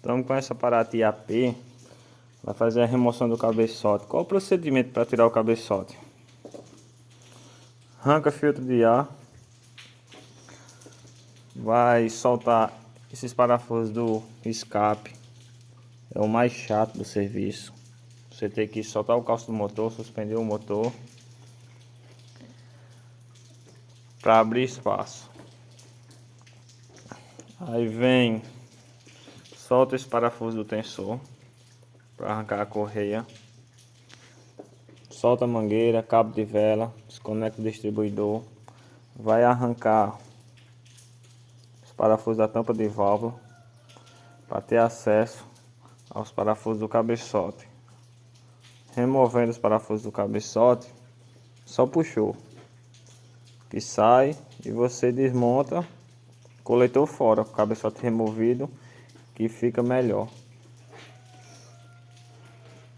Estamos com essa Paraty AP. Vai fazer a remoção do cabeçote. Qual o procedimento para tirar o cabeçote? Arranca filtro de ar. Vai soltar esses parafusos do escape. É o mais chato do serviço. Você tem que soltar o calço do motor, suspender o motor para abrir espaço. Aí vem, solta esse parafuso do tensor para arrancar a correia. Solta a mangueira, cabo de vela, desconecta o distribuidor. Vai arrancar os parafusos da tampa de válvula para ter acesso aos parafusos do cabeçote. Removendo os parafusos do cabeçote, só puxou que sai e você desmonta o coletor fora, com o cabeçote removido, que fica melhor.